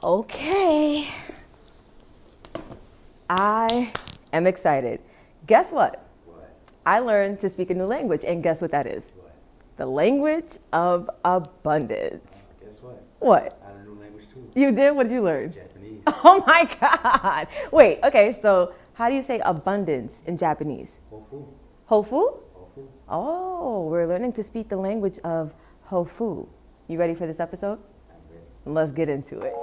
Okay. I am excited. Guess what? What? I learned to speak a new language, and guess what that is? What? The language of abundance. Guess what? What? I learned a new language too. You did? What did you learn? Japanese. Oh my God. Wait, okay, so how do you say abundance in Japanese? Hofu. Hofu? Hofu. Oh, we're learning to speak the language of Hofu. You ready for this episode? I'm ready. Let's get into it.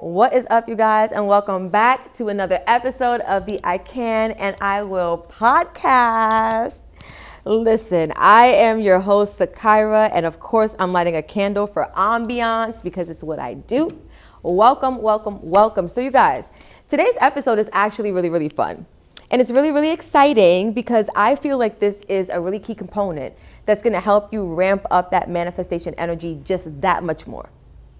What is up, you guys, and welcome back to another episode of the I Can and I Will podcast. Listen, I am your host, Sakira, and of course, I'm lighting a candle for ambiance because it's what I do. Welcome, welcome, welcome. So you guys, today's episode is actually really fun. And it's really exciting because I feel like this is a really key component that's going to help you ramp up that manifestation energy just that much more.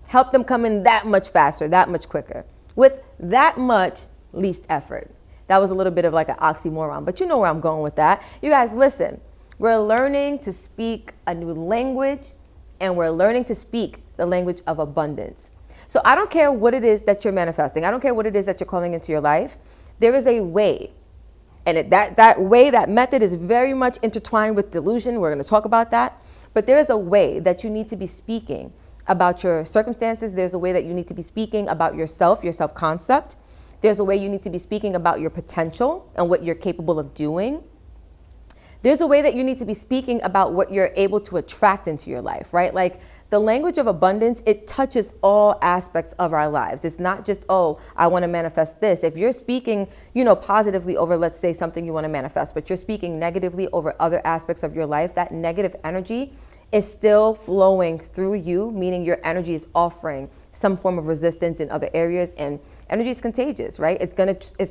Help them come in that much faster, that much quicker, with that much least effort. That was a little bit of like an oxymoron, but you know where I'm going with that. You guys, listen, we're learning to speak a new language, and we're learning to speak the language of abundance. So I don't care what it is that you're manifesting. I don't care what it is that you're calling into your life. There is a way. And that way, that method is very much intertwined with delusion. We're going to talk about that. But there is a way that you need to be speaking about your circumstances. There's a way that you need to be speaking about yourself, your self-concept. There's a way you need to be speaking about your potential and what you're capable of doing. There's a way that you need to be speaking about what you're able to attract into your life, right? Like the language of abundance, it touches all aspects of our lives. It's not just, oh, I want to manifest this. If you're speaking, positively over, let's say, something you want to manifest, but you're speaking negatively over other aspects of your life, that negative energy is still flowing through you, meaning your energy is offering some form of resistance in other areas, and energy is contagious, right? It's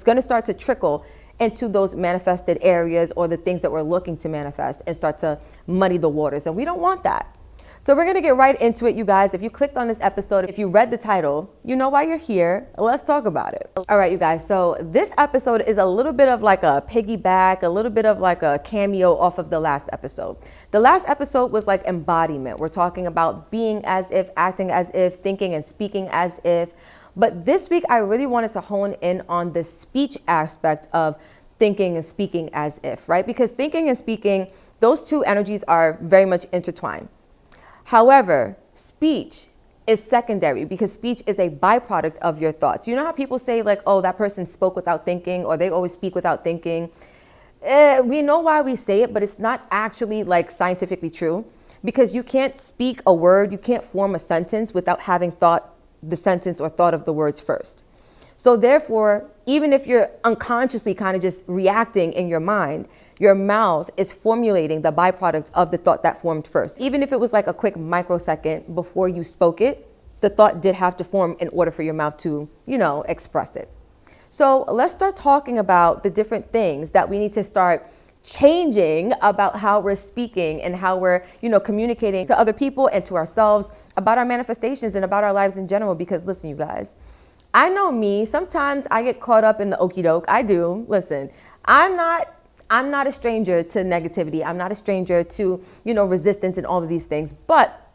gonna start to trickle into those manifested areas or the things that we're looking to manifest and start to muddy the waters, and we don't want that. So we're gonna get right into it, you guys. If you clicked on this episode, if you read the title, you know why you're here. Let's talk about it. All right, you guys, so this episode is a little bit of like a piggyback, a little bit of like a cameo off of the last episode. The last episode was like embodiment. We're talking about being as if, acting as if, thinking and speaking as if. But this week, I really wanted to hone in on the speech aspect of thinking and speaking as if, right? Because thinking and speaking, those two energies are very much intertwined. However, speech is secondary because speech is a byproduct of your thoughts. You know how people say like, oh, that person spoke without thinking, or they always speak without thinking? We know why we say it, but it's not actually like scientifically true, because you can't speak a word, you can't form a sentence without having thought the sentence or thought of the words first. So therefore, even if you're unconsciously kind of just reacting in your mind, your mouth is formulating the byproduct of the thought that formed first. Even if it was like a quick microsecond before you spoke it, the thought did have to form in order for your mouth to, express it. So let's start talking about the different things that we need to start changing about how we're speaking and how we're, communicating to other people and to ourselves about our manifestations and about our lives in general. Because listen, you guys, I know me, sometimes I get caught up in the okie doke. I do. Listen, I'm not a stranger to negativity. I'm not a stranger to, resistance and all of these things. But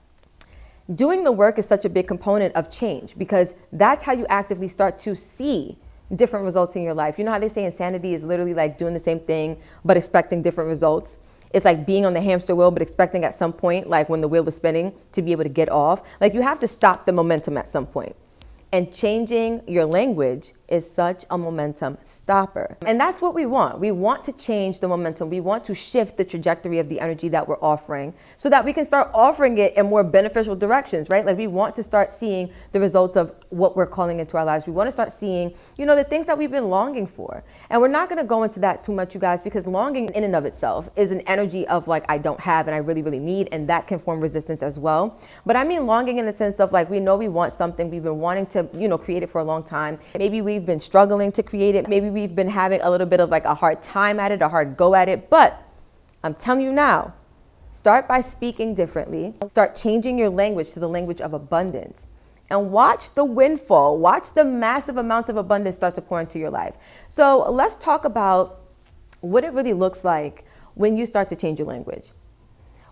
doing the work is such a big component of change, because that's how you actively start to see different results in your life. You know how they say insanity is literally like doing the same thing, but expecting different results? It's like being on the hamster wheel, but expecting at some point, like when the wheel is spinning, to be able to get off. Like you have to stop the momentum at some point. And changing your language is such a momentum stopper. And that's what we want. We want to change the momentum. We want to shift the trajectory of the energy that we're offering so that we can start offering it in more beneficial directions, right? Like we want to start seeing the results of what we're calling into our lives. We want to start seeing, the things that we've been longing for. And we're not going to go into that too much, you guys, because longing in and of itself is an energy of like, I don't have and I really need, and that can form resistance as well. But I mean longing in the sense of like, we know we want something, we've been wanting to, create it for a long time. Maybe we've been struggling to create it. Maybe we've been having a little bit of like a hard time at it, a hard go at it. But I'm telling you now, start by speaking differently. Start changing your language to the language of abundance. And watch the windfall, watch the massive amounts of abundance start to pour into your life. So let's talk about what it really looks like when you start to change your language.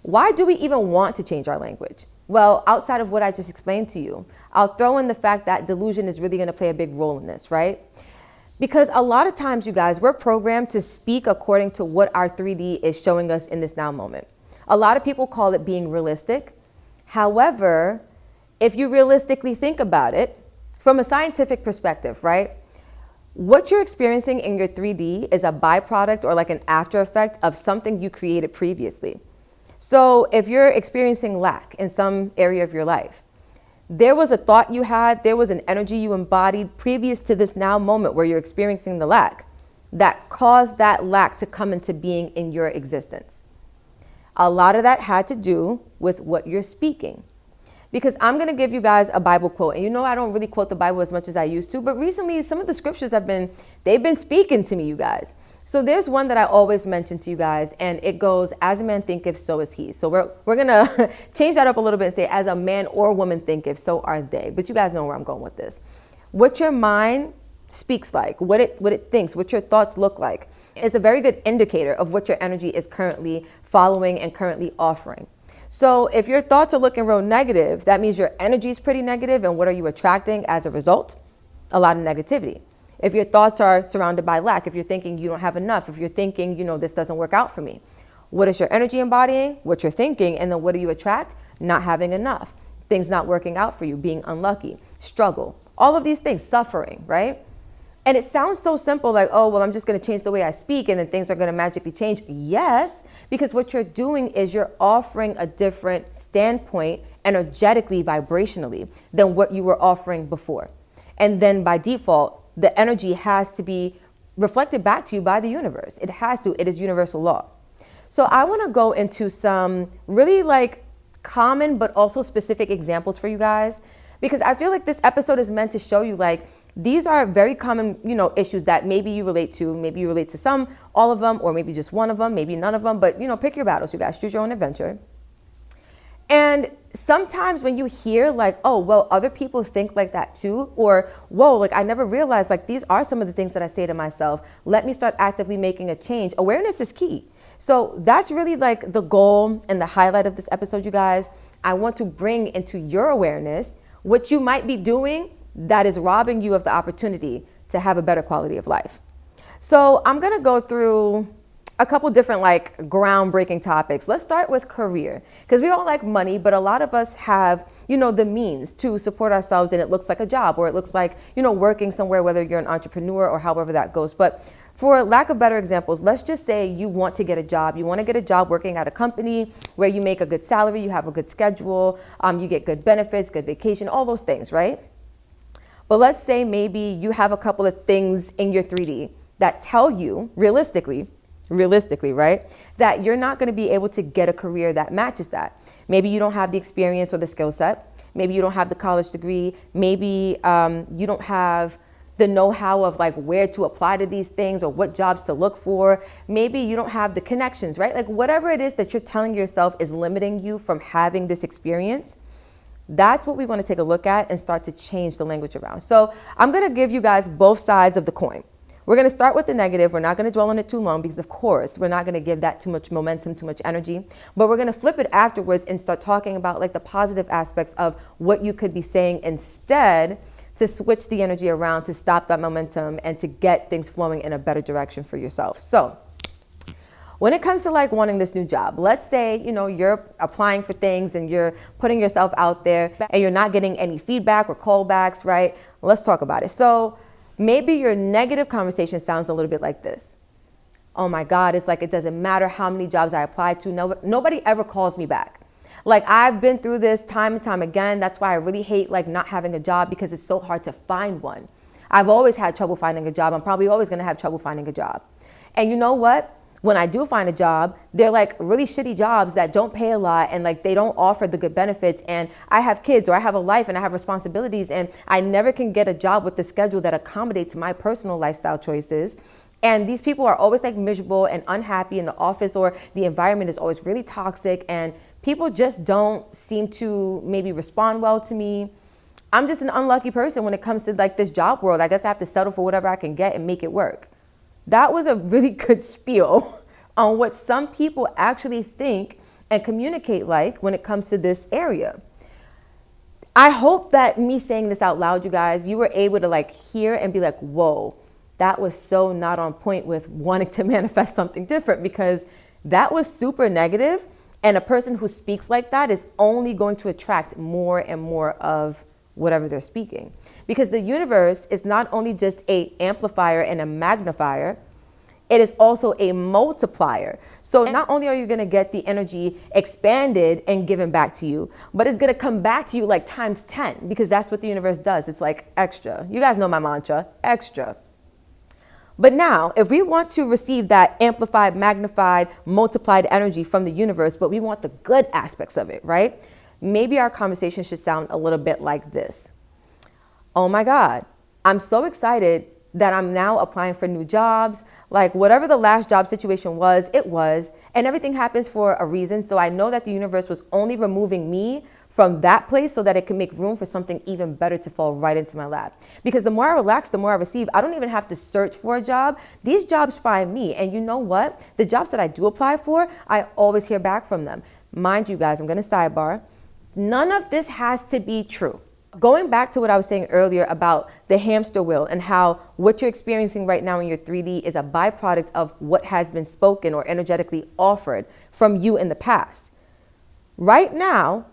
Why do we even want to change our language? Well, outside of what I just explained to you, I'll throw in the fact that delusion is really going to play a big role in this, right? Because a lot of times, you guys, we're programmed to speak according to what our 3D is showing us in this now moment. A lot of people call it being realistic. However, if you realistically think about it, from a scientific perspective, right? What you're experiencing in your 3D is a byproduct or like an after effect of something you created previously. So if you're experiencing lack in some area of your life, there was a thought you had, there was an energy you embodied previous to this now moment where you're experiencing the lack that caused that lack to come into being in your existence. A lot of that had to do with what you're speaking. Because I'm going to give you guys a Bible quote. And you know I don't really quote the Bible as much as I used to, but recently some of the scriptures they've been speaking to me, you guys. So there's one that I always mention to you guys, and it goes, as a man thinketh, so is he. So we're going to change that up a little bit and say, as a man or woman thinketh, so are they. But you guys know where I'm going with this. What your mind speaks like, what it thinks, what your thoughts look like, is a very good indicator of what your energy is currently following and currently offering. So if your thoughts are looking real negative, that means your energy is pretty negative. And what are you attracting as a result? A lot of negativity. If your thoughts are surrounded by lack, if you're thinking you don't have enough, if you're thinking, this doesn't work out for me, what is your energy embodying? What you're thinking. And then what do you attract? Not having enough, things not working out for you, being unlucky, struggle, all of these things, suffering, right? And it sounds so simple, like, oh, well, I'm just going to change the way I speak and then things are going to magically change. Yes, because what you're doing is you're offering a different standpoint energetically, vibrationally than what you were offering before. And then by default, the energy has to be reflected back to you by the universe. It has to. It is universal law. So I want to go into some really like common but also specific examples for you guys, because I feel like this episode is meant to show you like these are very common, issues that maybe you relate to. Maybe you relate to some, all of them, or maybe just one of them, maybe none of them. But, pick your battles, you guys. Choose your own adventure. And sometimes when you hear like, oh, well, other people think like that too, or whoa, like I never realized like these are some of the things that I say to myself. Let me start actively making a change. Awareness is key. So that's really like the goal and the highlight of this episode, you guys. I want to bring into your awareness what you might be doing that is robbing you of the opportunity to have a better quality of life. So I'm going to go through a couple different like groundbreaking topics. Let's start with career, because we all like money, but a lot of us have, the means to support ourselves, and it looks like a job, or it looks like, working somewhere, whether you're an entrepreneur or however that goes. But for lack of better examples, let's just say you want to get a job. You want to get a job working at a company where you make a good salary, you have a good schedule, you get good benefits, good vacation, all those things, right? But let's say maybe you have a couple of things in your 3D that tell you realistically, right, that you're not going to be able to get a career that matches that. Maybe you don't have the experience or the skill set. Maybe you don't have the college degree. Maybe you don't have the know-how of like where to apply to these things or what jobs to look for. Maybe you don't have the connections, right? Like whatever it is that you're telling yourself is limiting you from having this experience. That's what we want to take a look at and start to change the language around. So I'm going to give you guys both sides of the coin. We're going to start with the negative. We're not going to dwell on it too long because, of course, we're not going to give that too much momentum, too much energy. But we're going to flip it afterwards and start talking about like the positive aspects of what you could be saying instead to switch the energy around, to stop that momentum and to get things flowing in a better direction for yourself. So when it comes to like wanting this new job, let's say, you're applying for things and you're putting yourself out there and you're not getting any feedback or callbacks, right? Let's talk about it. So maybe your negative conversation sounds a little bit like this. Oh my God, it's like it doesn't matter how many jobs I apply to. Nobody ever calls me back. Like I've been through this time and time again. That's why I really hate like not having a job, because it's so hard to find one. I've always had trouble finding a job. I'm probably always going to have trouble finding a job. And you know what? When I do find a job, they're like really shitty jobs that don't pay a lot and like they don't offer the good benefits. And I have kids, or I have a life, and I have responsibilities, and I never can get a job with the schedule that accommodates my personal lifestyle choices. And these people are always like miserable and unhappy in the office, or the environment is always really toxic, and people just don't seem to maybe respond well to me. I'm just an unlucky person when it comes to like this job world. I guess I have to settle for whatever I can get and make it work. That was a really good spiel on what some people actually think and communicate like when it comes to this area. I hope that me saying this out loud, you guys, you were able to like hear and be like, whoa, that was so not on point with wanting to manifest something different, because that was super negative. And a person who speaks like that is only going to attract more and more of whatever they're speaking. Because the universe is not only just an amplifier and a magnifier, it is also a multiplier. So not only are you going to get the energy expanded and given back to you, but it's going to come back to you like times 10, because that's what the universe does. It's like extra. You guys know my mantra, extra. But now, if we want to receive that amplified, magnified, multiplied energy from the universe, but we want the good aspects of it, right? Maybe our conversation should sound a little bit like this. Oh my God, I'm so excited that I'm now applying for new jobs. Like whatever the last job situation was, it was, and everything happens for a reason. So I know that the universe was only removing me from that place so that it can make room for something even better to fall right into my lap. Because the more I relax, the more I receive. I don't even have to search for a job. These jobs find me. And you know what? The jobs that I do apply for, I always hear back from them. Mind you guys, I'm going to sidebar. None of this has to be true. Going back to what I was saying earlier about the hamster wheel and how what you're experiencing right now in your 3D is a byproduct of what has been spoken or energetically offered from you in the past. Right now,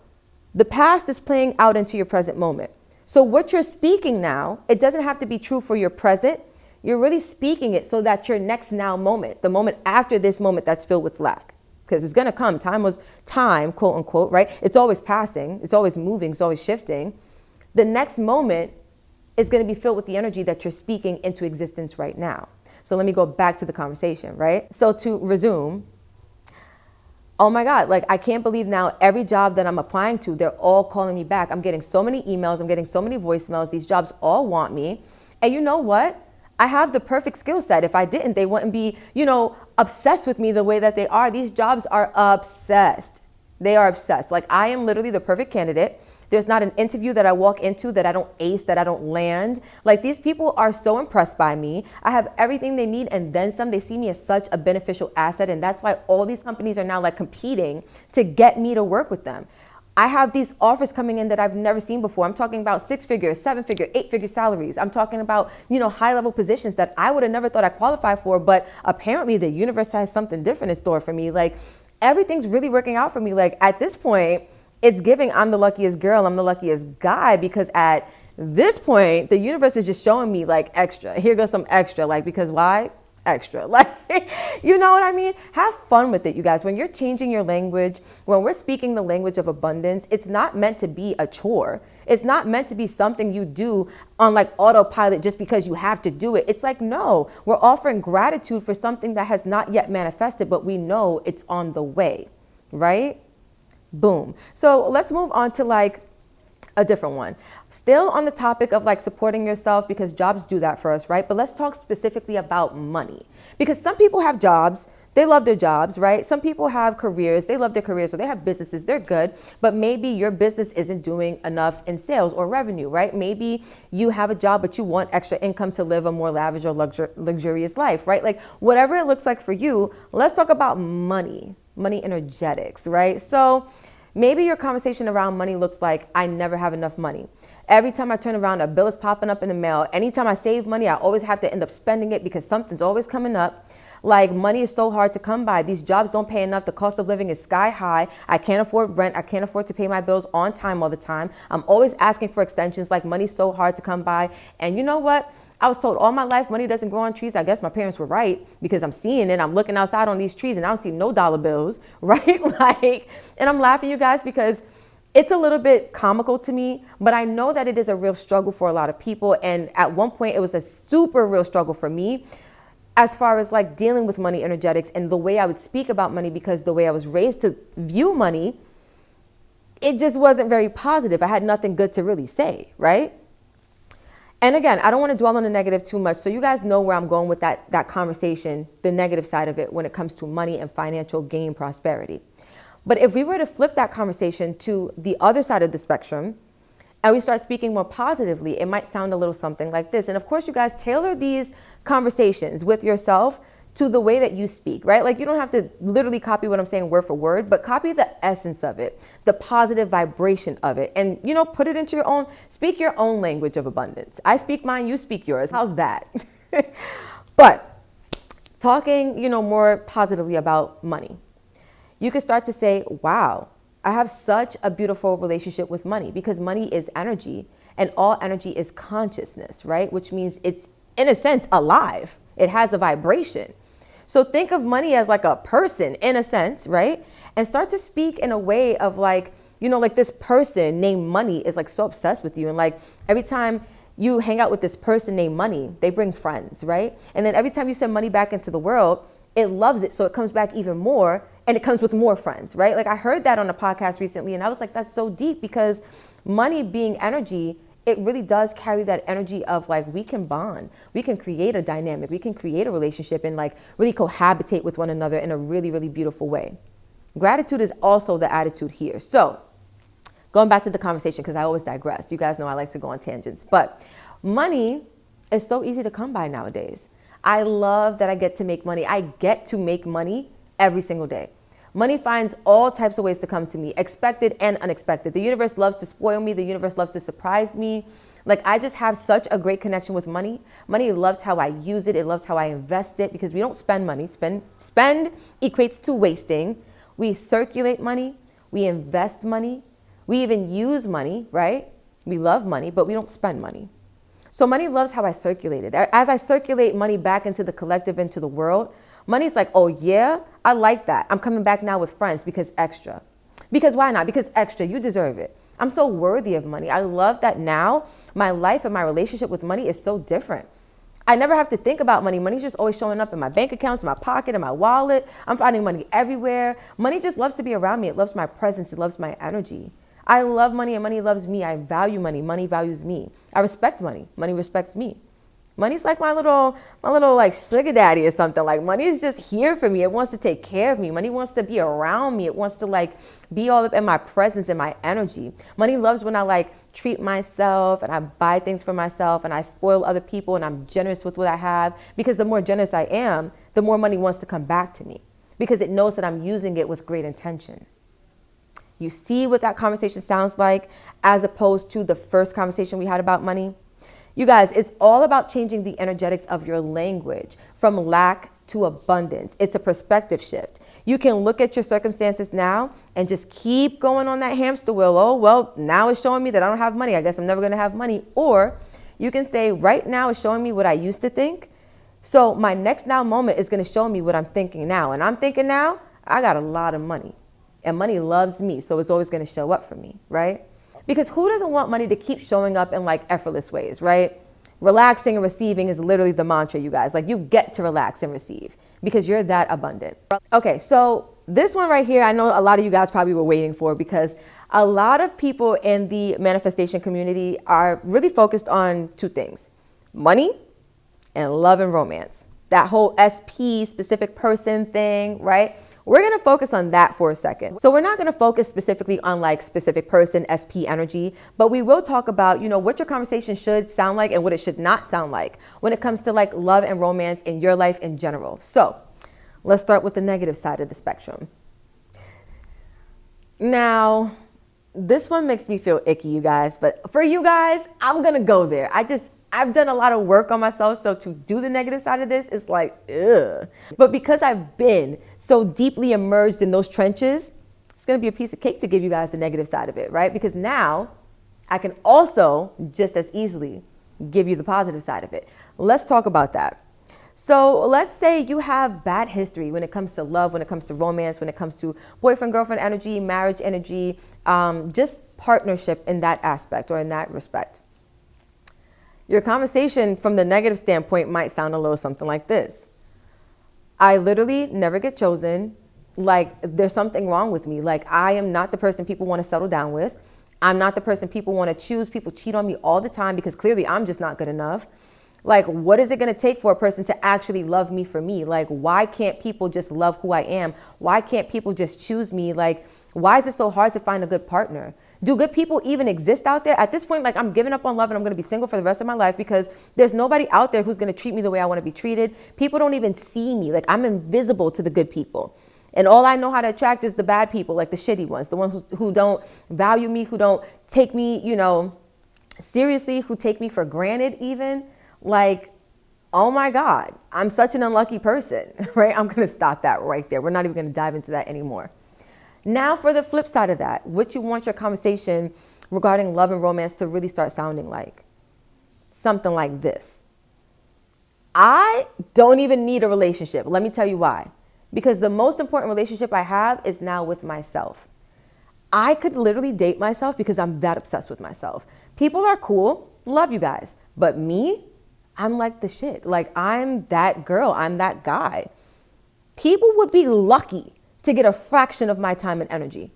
the past is playing out into your present moment. So what you're speaking now, it doesn't have to be true for your present. You're really speaking it so that your next now moment, the moment after this moment that's filled with lack, because it's going to come. Time was time, quote unquote, right? It's always passing. It's always moving. It's always shifting. The next moment is going to be filled with the energy that you're speaking into existence right now. So let me go back to the conversation, right? So to resume, oh my God, like I can't believe now every job that I'm applying to, they're all calling me back. I'm getting so many emails. I'm getting so many voicemails. These jobs all want me. And you know what? I have the perfect skill set. If I didn't, they wouldn't be, obsessed with me the way that they are. These jobs are obsessed. They are obsessed. Like I am literally the perfect candidate. There's not an interview that I walk into that I don't ace, that I don't land. Like these people are so impressed by me. I have everything they need and then some. They see me as such a beneficial asset. And that's why all these companies are now like competing to get me to work with them. I have these offers coming in that I've never seen before. I'm talking about 6-figure, 7-figure, 8-figure salaries. I'm talking about, high-level positions that I would have never thought I qualified for, but apparently the universe has something different in store for me. Like everything's really working out for me. Like at this point, it's giving I'm the luckiest girl, I'm the luckiest guy, because at this point, the universe is just showing me like extra. Here goes some extra, like, because why? Extra. Like, you know what I mean? Have fun with it, you guys. When you're changing your language, when we're speaking the language of abundance, it's not meant to be a chore. It's not meant to be something you do on like autopilot just because you have to do it. It's like, no, we're offering gratitude for something that has not yet manifested, but we know it's on the way, right? Boom. So let's move on to like a different one. Still on the topic of like supporting yourself, because jobs do that for us, right? But let's talk specifically about money, because some people have jobs. They love their jobs, right? Some people have careers. They love their careers. So they have businesses. They're good. But maybe your business isn't doing enough in sales or revenue, right? Maybe you have a job, but you want extra income to live a more lavish or luxurious life, right? Like whatever it looks like for you, let's talk about money energetics, right? So maybe your conversation around money looks like, I never have enough money. Every time I turn around, a bill is popping up in the mail. Anytime I save money, I always have to end up spending it because something's always coming up. Like money is so hard to come by. These jobs don't pay enough. The cost of living is sky high. I can't afford rent. I can't afford to pay my bills on time all the time. I'm always asking for extensions. Like money's so hard to come by. And you know what? I was told all my life money doesn't grow on trees. I guess my parents were right, because I'm seeing it. I'm looking outside on these trees and I don't see no dollar bills, right? Like, and I'm laughing, you guys, because it's a little bit comical to me, but I know that it is a real struggle for a lot of people. And at one point it was a super real struggle for me, as far as like dealing with money energetics and the way I would speak about money, because the way I was raised to view money, it just wasn't very positive. I had nothing good to really say, right? And again, I don't want to dwell on the negative too much. So you guys know where I'm going with that conversation, the negative side of it when it comes to money and financial gain, prosperity. But if we were to flip that conversation to the other side of the spectrum and we start speaking more positively, it might sound a little something like this. And of course, you guys tailor these conversations with yourself to the way that you speak, right? Like you don't have to literally copy what I'm saying word for word, but copy the essence of it, the positive vibration of it, and put it into speak your own language of abundance. I speak mine, you speak yours. How's that? But talking, more positively about money, you can start to say, wow, I have such a beautiful relationship with money, because money is energy, and all energy is consciousness, right? Which means it's, in a sense, alive. It has a vibration. So think of money as like a person, in a sense, right? And start to speak in a way of like, like this person named Money is like so obsessed with you. And like every time you hang out with this person named Money, they bring friends, right? And then every time you send money back into the world, it loves it. So it comes back even more, and it comes with more friends, right? Like I heard that on a podcast recently, and I was like, that's so deep, because money being energy, it really does carry that energy of like, we can bond, we can create a dynamic, we can create a relationship, and like really cohabitate with one another in a really, really beautiful way. Gratitude is also the attitude here. So going back to the conversation, because I always digress. You guys know I like to go on tangents, but money is so easy to come by nowadays. I love that I get to make money. I get to make money every single day. Money finds all types of ways to come to me, expected and unexpected. The universe loves to spoil me. The universe loves to surprise me. Like I just have such a great connection with money. Money loves how I use it. It loves how I invest it, because we don't spend money. Spend equates to wasting. We circulate money. We invest money. We even use money, right? We love money, but we don't spend money. So money loves how I circulate it. As I circulate money back into the collective, into the world, money's like, oh yeah, I like that. I'm coming back now with friends because extra. Because why not? Because extra, you deserve it. I'm so worthy of money. I love that now my life and my relationship with money is so different. I never have to think about money. Money's just always showing up in my bank accounts, in my pocket, in my wallet. I'm finding money everywhere. Money just loves to be around me. It loves my presence. It loves my energy. I love money, and money loves me. I value money. Money values me. I respect money. Money respects me. Money's like my little like sugar daddy or something. Like money is just here for me. It wants to take care of me. Money wants to be around me. It wants to like be all up in my presence and my energy. Money loves when I like treat myself and I buy things for myself and I spoil other people and I'm generous with what I have, because the more generous I am, the more money wants to come back to me, because it knows that I'm using it with great intention. You see what that conversation sounds like, as opposed to the first conversation we had about money? You guys, it's all about changing the energetics of your language from lack to abundance. It's a perspective shift. You can look at your circumstances now and just keep going on that hamster wheel. Oh, well, now it's showing me that I don't have money. I guess I'm never going to have money. Or you can say, right now it's showing me what I used to think. So my next now moment is going to show me what I'm thinking now. And I'm thinking now, I got a lot of money. And money loves me, so it's always going to show up for me, right? Because who doesn't want money to keep showing up in like effortless ways, right? Relaxing and receiving is literally the mantra, you guys. Like you get to relax and receive because you're that abundant. Okay, so this one right here, I know a lot of you guys probably were waiting for, because a lot of people in the manifestation community are really focused on two things: money and love and romance. That whole SP, specific person thing, right? We're going to focus on that for a second. So we're not going to focus specifically on like specific person, SP energy, but we will talk about, what your conversation should sound like and what it should not sound like when it comes to like love and romance in your life in general. So let's start with the negative side of the spectrum. Now, this one makes me feel icky, you guys, but for you guys, I'm going to go there. I've done a lot of work on myself, so to do the negative side of this is like, ugh. But because I've been so deeply immersed in those trenches, it's gonna be a piece of cake to give you guys the negative side of it, right? Because now I can also just as easily give you the positive side of it. Let's talk about that. So let's say you have bad history when it comes to love, when it comes to romance, when it comes to boyfriend, girlfriend energy, marriage energy, just partnership in that aspect or in that respect. Your conversation from the negative standpoint might sound a little something like this: I literally never get chosen. Like there's something wrong with me. Like I am not the person people want to settle down with. I'm not the person people want to choose. People cheat on me all the time because clearly I'm just not good enough. Like, what is it going to take for a person to actually love me for me? Like, why can't people just love who I am? Why can't people just choose me? Like, Why is it so hard to find a good partner? Do good people even exist out there? At this point, like, I'm giving up on love and I'm going to be single for the rest of my life because there's nobody out there who's going to treat me the way I want to be treated. People don't even see me. Like, I'm invisible to the good people. And all I know how to attract is the bad people, like the shitty ones, the ones who don't value me, who don't take me, seriously, who take me for granted even. Like, oh my God, I'm such an unlucky person, right? I'm going to stop that right there. We're not even going to dive into that anymore. Now for the flip side of that, what you want your conversation regarding love and romance to really start sounding like? Something like this. I don't even need a relationship. Let me tell you why. Because the most important relationship I have is now with myself. I could literally date myself because I'm that obsessed with myself. People are cool, love you guys. But me, I'm like the shit. Like, I'm that girl, I'm that guy. People would be lucky to get a fraction of my time and energy.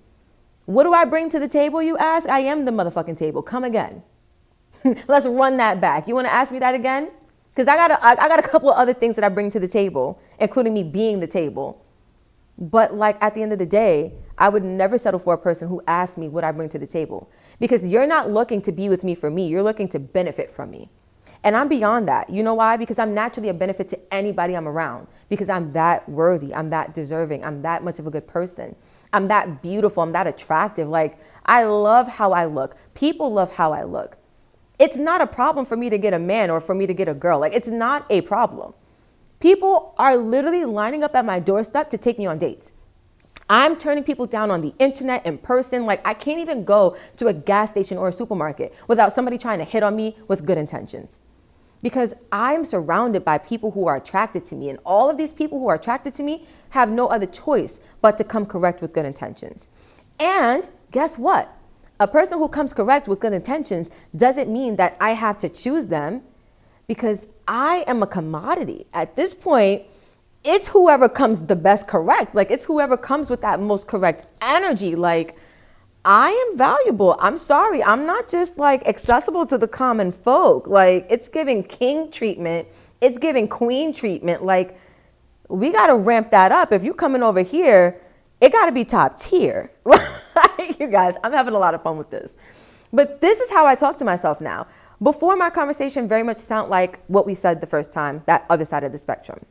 What do I bring to the table, you ask? I am the motherfucking table. Come again. Let's run that back. You want to ask me that again? Because I got a couple of other things that I bring to the table, including me being the table. But like, at the end of the day, I would never settle for a person who asks me what I bring to the table. Because you're not looking to be with me for me. You're looking to benefit from me. And I'm beyond that. You know why? Because I'm naturally a benefit to anybody I'm around. Because I'm that worthy. I'm that deserving. I'm that much of a good person. I'm that beautiful. I'm that attractive. Like, I love how I look. People love how I look. It's not a problem for me to get a man or for me to get a girl. Like, it's not a problem. People are literally lining up at my doorstep to take me on dates. I'm turning people down on the internet, in person. Like, I can't even go to a gas station or a supermarket without somebody trying to hit on me with good intentions. Because I'm surrounded by people who are attracted to me. And all of these people who are attracted to me have no other choice but to come correct with good intentions. And guess what? A person who comes correct with good intentions doesn't mean that I have to choose them, because I am a commodity. At this point, it's whoever comes the best correct. Like, it's whoever comes with that most correct energy. Like, I am valuable. I'm sorry. I'm not just like accessible to the common folk. Like, it's giving king treatment. It's giving queen treatment. Like, we got to ramp that up. If you're coming over here, it got to be top tier. You guys, I'm having a lot of fun with this. But this is how I talk to myself now. Before, my conversation very much sound like what we said the first time, that other side of the spectrum.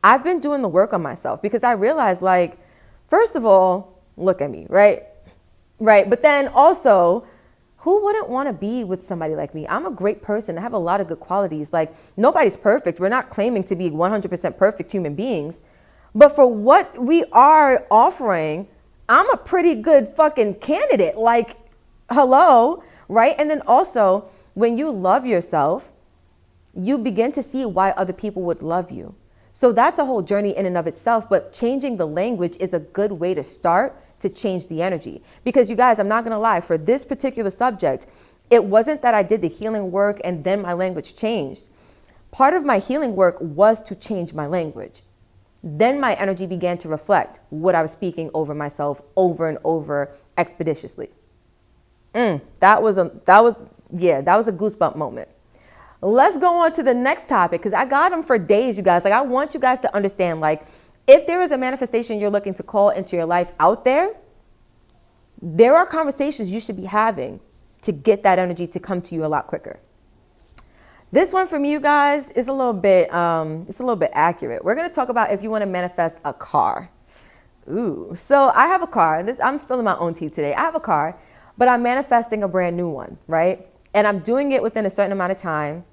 I've been doing the work on myself because I realized, like, first of all, look at me, right? Right. But then also, who wouldn't want to be with somebody like me? I'm a great person. I have a lot of good qualities. Like, nobody's perfect. We're not claiming to be 100% perfect human beings. But for what we are offering, I'm a pretty good fucking candidate. Like, hello, right? And then also, when you love yourself, you begin to see why other people would love you. So that's a whole journey in and of itself. But changing the language is a good way to start to change the energy. Because you guys, I'm not going to lie, for this particular subject, it wasn't that I did the healing work and then my language changed. Part of my healing work was to change my language. Then my energy began to reflect what I was speaking over myself over and over expeditiously. That was a goosebump moment. Let's go on to the next topic, because I got them for days, you guys. Like, I want you guys to understand, like, if there is a manifestation you're looking to call into your life out there, there are conversations you should be having to get that energy to come to you a lot quicker. This one from you guys is a little bit accurate. We're going to talk about if you want to manifest a car. Ooh, so I have a car. I'm spilling my own tea today. I have a car, but I'm manifesting a brand new one, right? And I'm doing it within a certain amount of time.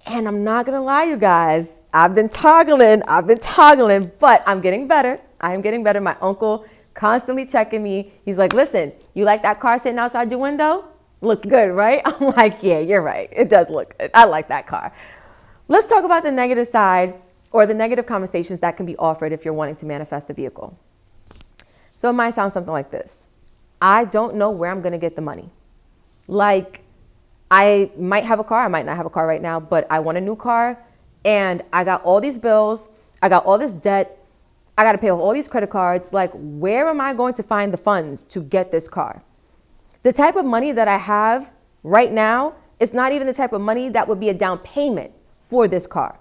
And I'm not going to lie, you guys. I've been toggling, but I'm getting better. I am getting better. My uncle constantly checking me. He's like, listen, you like that car sitting outside your window? Looks good, right? I'm like, yeah, you're right. It does look good. I like that car. Let's talk about the negative side, or the negative conversations that can be offered if you're wanting to manifest a vehicle. So it might sound something like this. I don't know where I'm going to get the money. Like, I might have a car. I might not have a car right now, but I want a new car. And I got all these bills. I got all this debt. I got to pay off all these credit cards. Like, where am I going to find the funds to get this car? The type of money that I have right now is not even the type of money that would be a down payment for this car.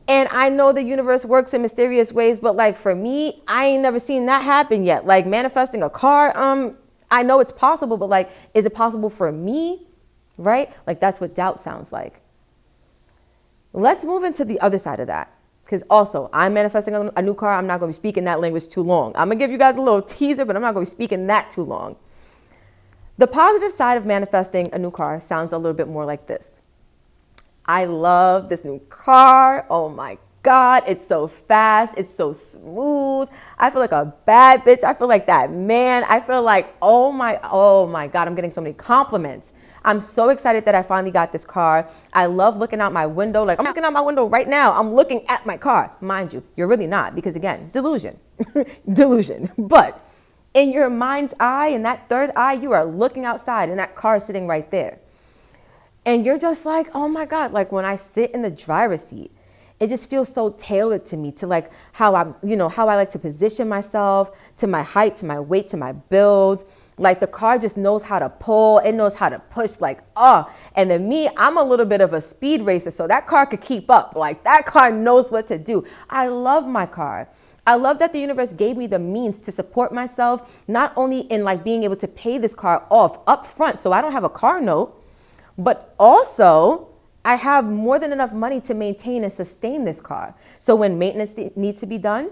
And I know the universe works in mysterious ways, but like for me, I ain't never seen that happen yet. Like manifesting a car, I know it's possible, but like, is it possible for me? Right? Like that's what doubt sounds like. Let's move into the other side of that. Because also, I'm manifesting a new car. I'm not going to be speaking that language too long. I'm going to give you guys a little teaser, but I'm not going to be speaking that too long. The positive side of manifesting a new car sounds a little bit more like this. I love this new car. Oh my God, it's so fast. It's so smooth. I feel like a bad bitch. I feel like that man. I feel like, oh my God, I'm getting so many compliments. I'm so excited that I finally got this car. I love looking out my window. Like I'm looking out my window right now. I'm looking at my car. Mind you, you're really not because again, delusion, delusion. But in your mind's eye, in that third eye, you are looking outside and that car is sitting right there. And you're just like, oh my God, like when I sit in the driver's seat, it just feels so tailored to me, to like how how I like to position myself, to my height, to my weight, to my build. Like the car just knows how to pull, it knows how to push, like, and then me, I'm a little bit of a speed racer, so that car could keep up. Like that car knows what to do. I love my car. I love that the universe gave me the means to support myself, not only in like being able to pay this car off up front, so I don't have a car note, but also I have more than enough money to maintain and sustain this car. So when maintenance needs to be done,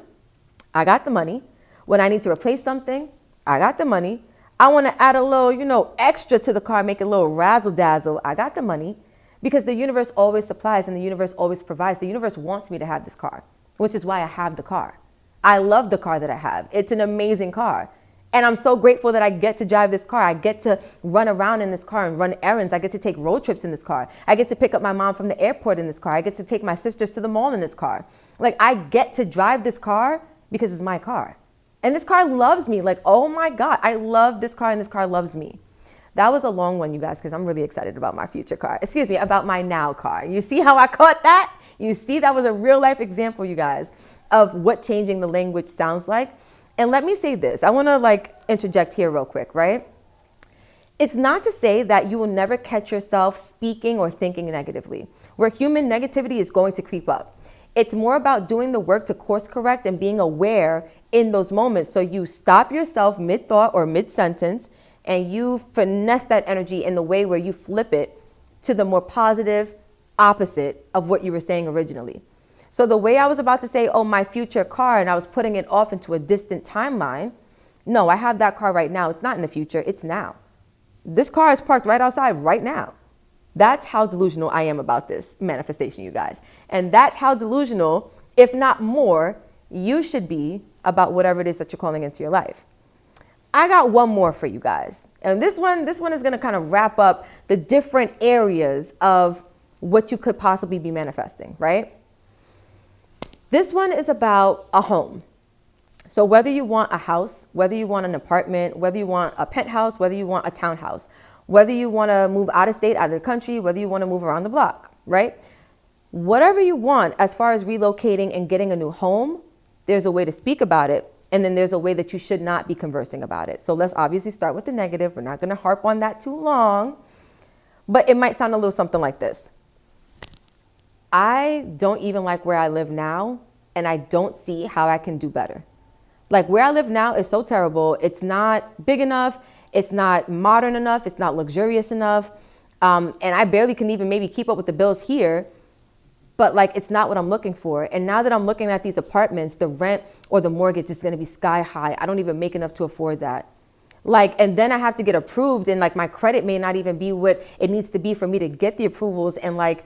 I got the money. When I need to replace something, I got the money. I want to add a little, extra to the car, make it a little razzle dazzle. I got the money because the universe always supplies and the universe always provides. The universe wants me to have this car, which is why I have the car. I love the car that I have. It's an amazing car. And I'm so grateful that I get to drive this car. I get to run around in this car and run errands. I get to take road trips in this car. I get to pick up my mom from the airport in this car. I get to take my sisters to the mall in this car. Like I get to drive this car because it's my car. And this car loves me. Like, oh my God, I love this car and this car loves me. That was a long one, you guys, because I'm really excited about my future car. Excuse me, about my now car. You see how I caught that? You see, that was a real life example, you guys, of what changing the language sounds like. And let me say this. I want to interject here real quick, right? It's not to say that you will never catch yourself speaking or thinking negatively. Where human negativity is going to creep up. It's more about doing the work to course correct and being aware in those moments. So you stop yourself mid-thought or mid-sentence and you finesse that energy in the way where you flip it to the more positive opposite of what you were saying originally. So the way I was about to say, oh, my future car, and I was putting it off into a distant timeline. No, I have that car right now. It's not in the future. It's now. This car is parked right outside right now. That's how delusional I am about this manifestation, you guys. And that's how delusional, if not more, you should be about whatever it is that you're calling into your life. I got one more for you guys. And this one is going to kind of wrap up the different areas of what you could possibly be manifesting, right? This one is about a home. So whether you want a house, whether you want an apartment, whether you want a penthouse, whether you want a townhouse, whether you want to move out of state, out of the country, whether you want to move around the block, right? Whatever you want as far as relocating and getting a new home, there's a way to speak about it. And then there's a way that you should not be conversing about it. So let's obviously start with the negative. We're not going to harp on that too long, but it might sound a little something like this. I don't even like where I live now, and I don't see how I can do better. Like where I live now is so terrible. It's not big enough. It's not modern enough. It's not luxurious enough. And I barely can even maybe keep up with the bills here. But like, it's not what I'm looking for. And now that I'm looking at these apartments, the rent or the mortgage is going to be sky high. I don't even make enough to afford that. Like, and then I have to get approved, and like my credit may not even be what it needs to be for me to get the approvals. And like,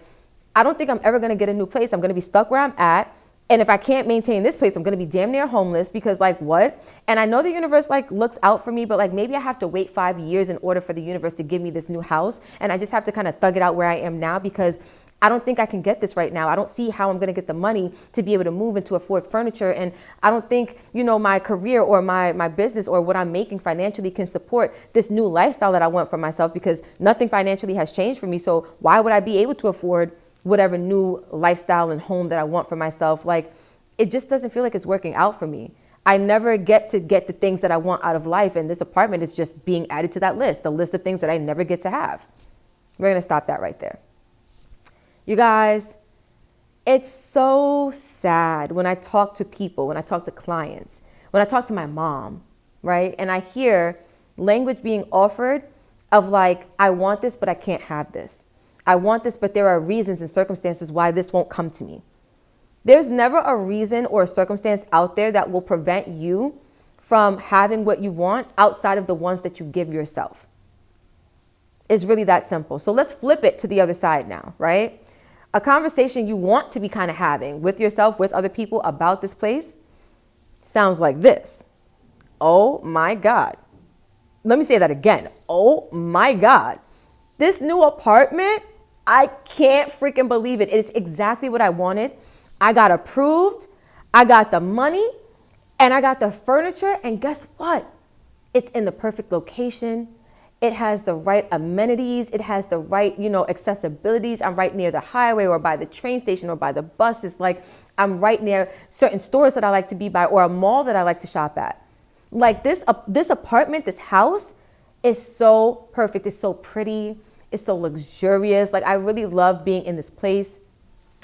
I don't think I'm ever going to get a new place. I'm going to be stuck where I'm at. And if I can't maintain this place, I'm going to be damn near homeless because like what? And I know the universe like looks out for me, but like maybe I have to wait 5 years in order for the universe to give me this new house. And I just have to kind of thug it out where I am now because I don't think I can get this right now. I don't see how I'm going to get the money to be able to move and to afford furniture. And I don't think, my career or my business or what I'm making financially can support this new lifestyle that I want for myself because nothing financially has changed for me. So why would I be able to afford whatever new lifestyle and home that I want for myself? Like, it just doesn't feel like it's working out for me. I never get the things that I want out of life. And this apartment is just being added to that list, the list of things that I never get to have. We're going to stop that right there. You guys, It's so sad when I talk to people, when I talk to clients, when I talk to my mom, right? And I hear language being offered of like, I want this, but I can't have this. I want this, but there are reasons and circumstances why this won't come to me. There's never a reason or a circumstance out there that will prevent you from having what you want outside of the ones that you give yourself. It's really that simple. So let's flip it to the other side now, right? A conversation you want to be kind of having with yourself, with other people about this place sounds like this. Oh my God. Let me say that again. Oh my God. This new apartment, I can't freaking believe it. It's exactly what I wanted. I got approved. I got the money and I got the furniture. And guess what? It's in the perfect location. It has the right amenities. It has the right, accessibilities. I'm right near the highway or by the train station or by the buses. Like I'm right near certain stores that I like to be by or a mall that I like to shop at. Like this apartment, this house is so perfect. It's so pretty. It's so luxurious. Like I really love being in this place.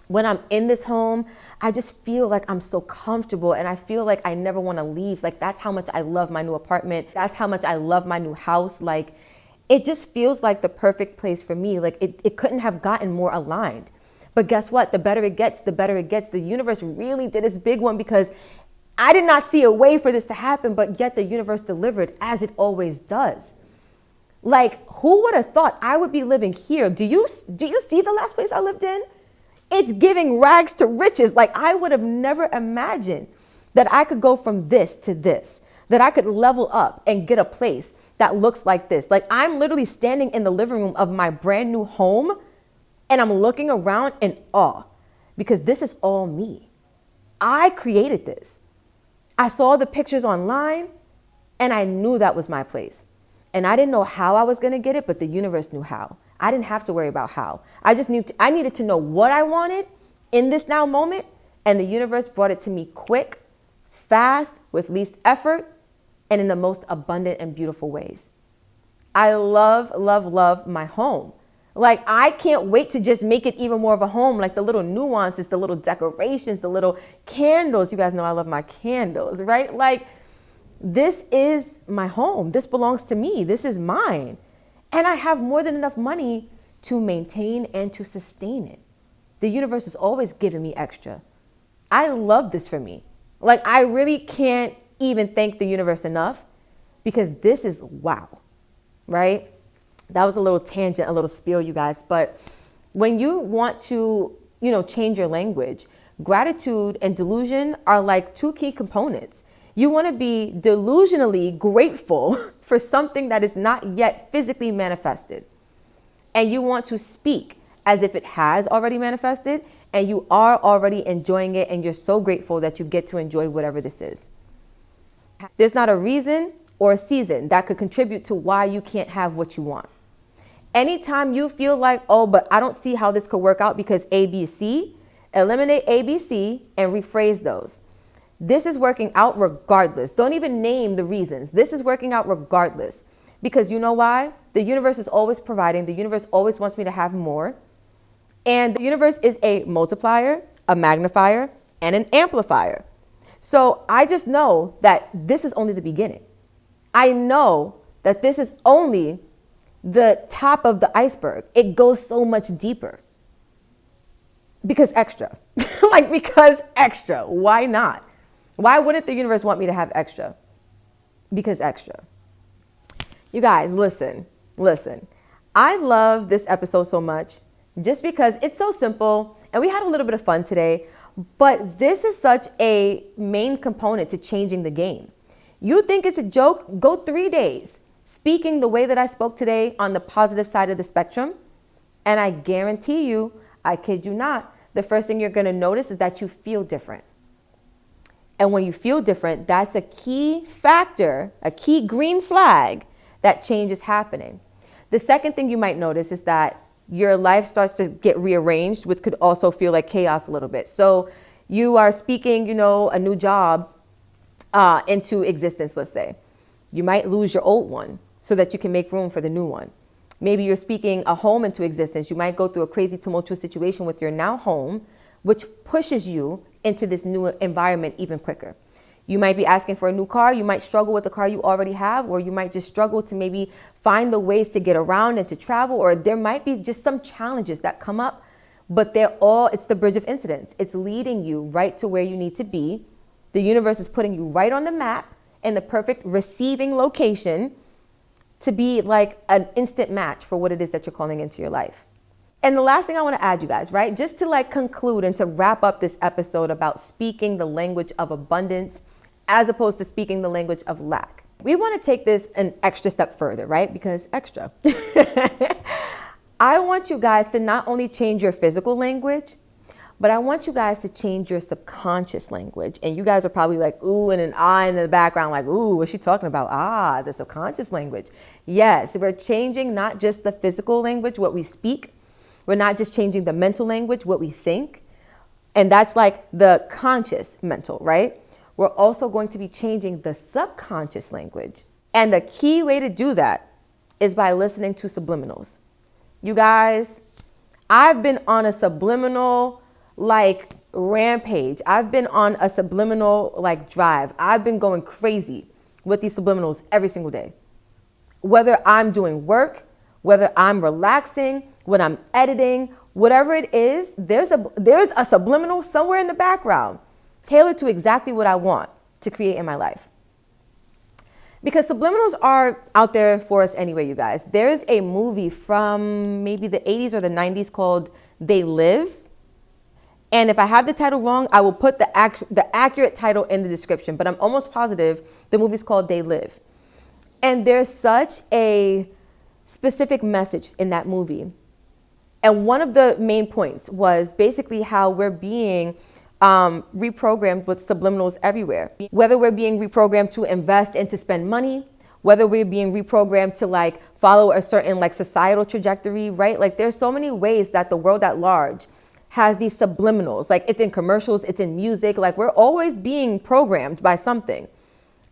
When I'm in this home, I just feel like I'm so comfortable and I feel like I never want to leave. Like that's how much I love my new apartment. That's how much I love my new house. Like it just feels like the perfect place for me. Like it couldn't have gotten more aligned. But guess what? The better it gets, the better it gets. The universe really did its big one because I did not see a way for this to happen, but yet the universe delivered as it always does. Like who would have thought I would be living here? Do you see the last place I lived in? It's giving rags to riches. Like I would have never imagined that I could go from this to this, that I could level up and get a place that looks like this. Like I'm literally standing in the living room of my brand new home and I'm looking around in awe because this is all me. I created this. I saw the pictures online and I knew that was my place. And I didn't know how I was going to get it, but the universe knew how. I didn't have to worry about how. I needed to know what I wanted in this now moment. And the universe brought it to me quick, fast, with least effort, and in the most abundant and beautiful ways. I love, love, love my home. Like I can't wait to just make it even more of a home, like the little nuances, the little decorations, the little candles. You guys know I love my candles, right? Like this is my home. This belongs to me. This is mine. And I have more than enough money to maintain and to sustain it. The universe is always giving me extra. I love this for me. Like I really can't even thank the universe enough because this is wow, right? That was a little tangent, a little spiel, you guys. But when you want to, change your language, gratitude and delusion are like two key components. You want to be delusionally grateful for something that is not yet physically manifested. And you want to speak as if it has already manifested and you are already enjoying it and you're so grateful that you get to enjoy whatever this is. There's not a reason or a season that could contribute to why you can't have what you want. Anytime you feel like, oh, but I don't see how this could work out because A, B, C, eliminate A, B, C and rephrase those. This is working out regardless. Don't even name the reasons. This is working out regardless. Because you know why? The universe is always providing. The universe always wants me to have more. And the universe is a multiplier, a magnifier, and an amplifier. So I just know that this is only the beginning. I know that this is only the top of the iceberg. It goes so much deeper. Because extra. because extra. Why not? Why wouldn't the universe want me to have extra? Because extra. You guys, listen. I love this episode so much just because it's so simple and we had a little bit of fun today, but this is such a main component to changing the game. You think it's a joke? Go 3 days speaking the way that I spoke today on the positive side of the spectrum. And I guarantee you, I kid you not, the first thing you're going to notice is that you feel different. And when you feel different, that's a key factor, a key green flag that change is happening. The second thing you might notice is that your life starts to get rearranged, which could also feel like chaos a little bit. So you are speaking, a new job into existence, let's say. You might lose your old one so that you can make room for the new one. Maybe you're speaking a home into existence. You might go through a crazy tumultuous situation with your now home, which pushes you into this new environment even quicker. You might be asking for a new car. You might struggle with the car you already have, or you might just struggle to maybe find the ways to get around and to travel, or there might be just some challenges that come up, but it's the bridge of incidents. It's leading you right to where you need to be. The universe is putting you right on the map in the perfect receiving location to be like an instant match for what it is that you're calling into your life. And the last thing I want to add, you guys, right? Just to like conclude and to wrap up this episode about speaking the language of abundance as opposed to speaking the language of lack. We want to take this an extra step further, right? Because extra. I want you guys to not only change your physical language, but I want you guys to change your subconscious language. And you guys are probably like, ooh, and an ah in the background, like, ooh, what's she talking about? Ah, the subconscious language. Yes, we're changing not just the physical language, what we speak. We're not just changing the mental language, what we think. And that's like the conscious mental, right? We're also going to be changing the subconscious language. And the key way to do that is by listening to subliminals. You guys, I've been on a subliminal like rampage. I've been on a subliminal like drive. I've been going crazy with these subliminals every single day. Whether I'm doing work, whether I'm relaxing, when I'm editing, whatever it is, there's a subliminal somewhere in the background tailored to exactly what I want to create in my life. Because subliminals are out there for us anyway, you guys. There's a movie from maybe the 80s or the 90s called They Live. And if I have the title wrong, I will put the accurate title in the description. But I'm almost positive the movie's called They Live. And there's such a specific message in that movie. And one of the main points was basically how we're being reprogrammed with subliminals everywhere. Whether we're being reprogrammed to invest and to spend money, whether we're being reprogrammed to like follow a certain like societal trajectory, right? Like there's so many ways that the world at large has these subliminals. Like it's in commercials, it's in music, like we're always being programmed by something.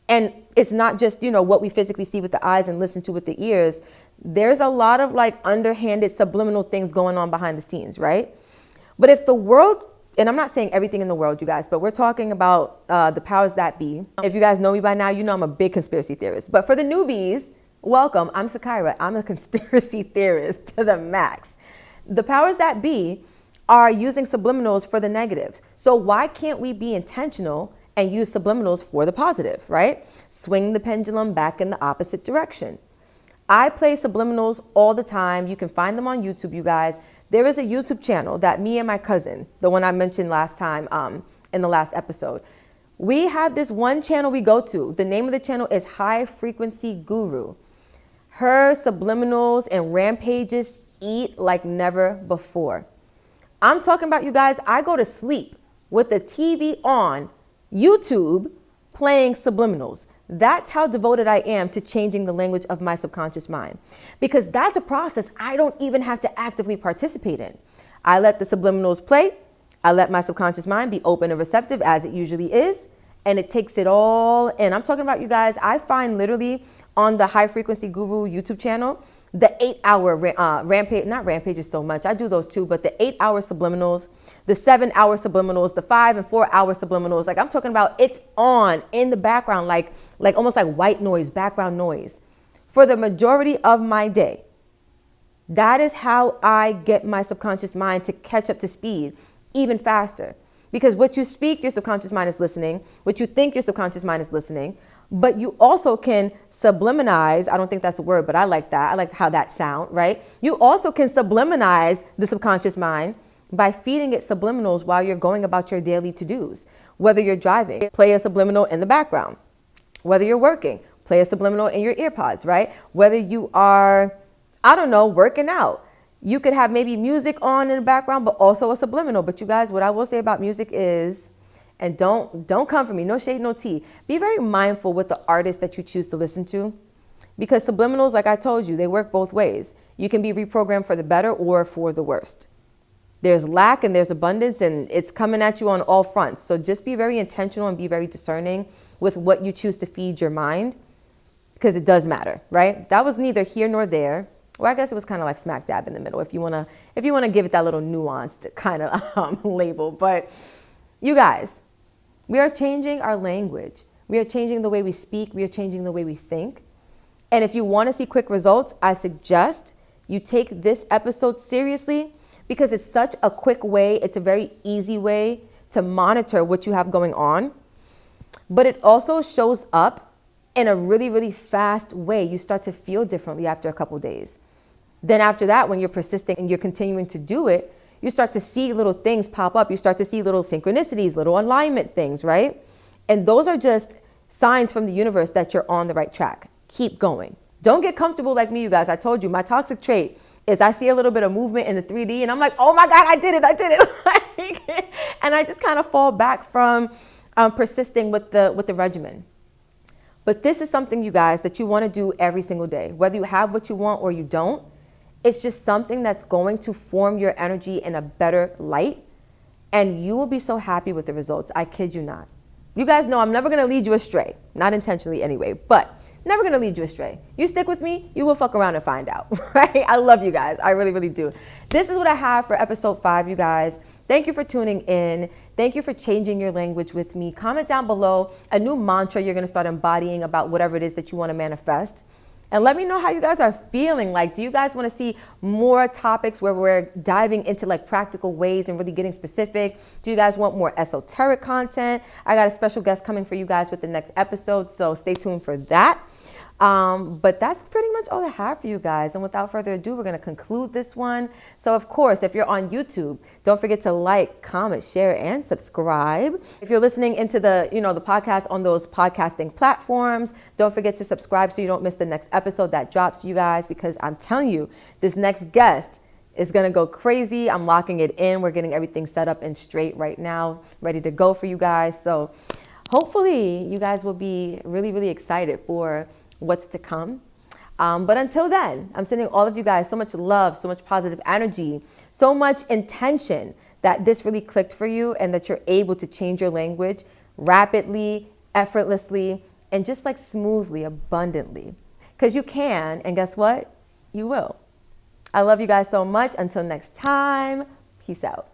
And it's not just, what we physically see with the eyes and listen to with the ears. There's a lot of like underhanded subliminal things going on behind the scenes, right? But if the world, and I'm not saying everything in the world, you guys, but we're talking about the powers that be. If you guys know me by now, you know I'm a big conspiracy theorist. But for the newbies, welcome. I'm Sakira. I'm a conspiracy theorist to the max. The powers that be are using subliminals for the negatives. So why can't we be intentional and use subliminals for the positive, right? Swing the pendulum back in the opposite direction. I play subliminals all the time. You can find them on YouTube, you guys. There is a YouTube channel that me and my cousin, the one I mentioned last time in the last episode, we have this one channel we go to. The name of the channel is High Frequency Guru. Her subliminals and rampages eat like never before. I'm talking about, you guys, I go to sleep with the TV on, YouTube, playing subliminals. That's how devoted I am to changing the language of my subconscious mind. Because that's a process I don't even have to actively participate in. I let the subliminals play. I let my subconscious mind be open and receptive as it usually is. And it takes it all in. I'm talking about, you guys, I find literally on the High Frequency Guru YouTube channel, the 8-hour rampage, not rampages so much, I do those too, but the 8-hour subliminals, the 7-hour subliminals, the 5 and 4 hour subliminals, like I'm talking about, it's on in the background, like almost like white noise, background noise for the majority of my day. That is how I get my subconscious mind to catch up to speed even faster. Because what you speak, your subconscious mind is listening. What you think, your subconscious mind is listening. But you also can subliminize. I don't think that's a word, but I like that. I like how that sounds, right? You also can subliminize the subconscious mind by feeding it subliminals while you're going about your daily to-dos. Whether you're driving, play a subliminal in the background. Whether you're working, play a subliminal in your earpods, right? Whether you are, I don't know, working out. You could have maybe music on in the background, but also a subliminal. But you guys, what I will say about music is, and don't come for me, no shade, no tea. Be very mindful with the artist that you choose to listen to. Because subliminals, like I told you, they work both ways. You can be reprogrammed for the better or for the worst. There's lack and there's abundance, and it's coming at you on all fronts. So just be very intentional and be very discerning with what you choose to feed your mind, because it does matter, right? That was neither here nor there. Or I guess it was kind of like smack dab in the middle, if you want to give it that little nuanced kind of label. But you guys, we are changing our language. We are changing the way we speak. We are changing the way we think. And if you want to see quick results, I suggest you take this episode seriously, because it's such a quick way. It's a very easy way to monitor what you have going on. But it also shows up in a really, really fast way. You start to feel differently after a couple days. Then after that, when you're persisting and you're continuing to do it, you start to see little things pop up. You start to see little synchronicities, little alignment things, right? And those are just signs from the universe that you're on the right track. Keep going. Don't get comfortable like me, you guys. I told you, my toxic trait is I see a little bit of movement in the 3D and I'm like, oh my God, I did it. And I just kind of fall back from persisting with the regimen. But this is something, you guys, that you want to do every single day, whether you have what you want or you don't. It's just something that's going to form your energy in a better light, and you will be so happy with the results. I kid you not. You guys know I'm never going to lead you astray, not intentionally anyway, but never going to lead you astray. You stick with me, you will fuck around and find out, right? I love you guys. I really, really do. This is what I have for episode 5, you guys. Thank you for tuning in. Thank you for changing your language with me. Comment down below a new mantra you're going to start embodying about whatever it is that you want to manifest. And let me know how you guys are feeling. Like, do you guys want to see more topics where we're diving into like practical ways and really getting specific? Do you guys want more esoteric content? I got a special guest coming for you guys with the next episode, so stay tuned for that. But that's pretty much all I have for you guys. And without further ado, we're going to conclude this one. So of course, if you're on YouTube, don't forget to like, comment, share, and subscribe. If you're listening into the podcast on those podcasting platforms, don't forget to subscribe so you don't miss the next episode that drops, you guys, because I'm telling you, this next guest is going to go crazy. I'm locking it in. We're getting everything set up and straight right now, ready to go for you guys. So hopefully you guys will be really, really excited for what's to come. But until then, I'm sending all of you guys so much love, so much positive energy, so much intention that this really clicked for you and that you're able to change your language rapidly, effortlessly, and just like smoothly, abundantly. Because you can, and guess what? You will. I love you guys so much. Until next time, peace out.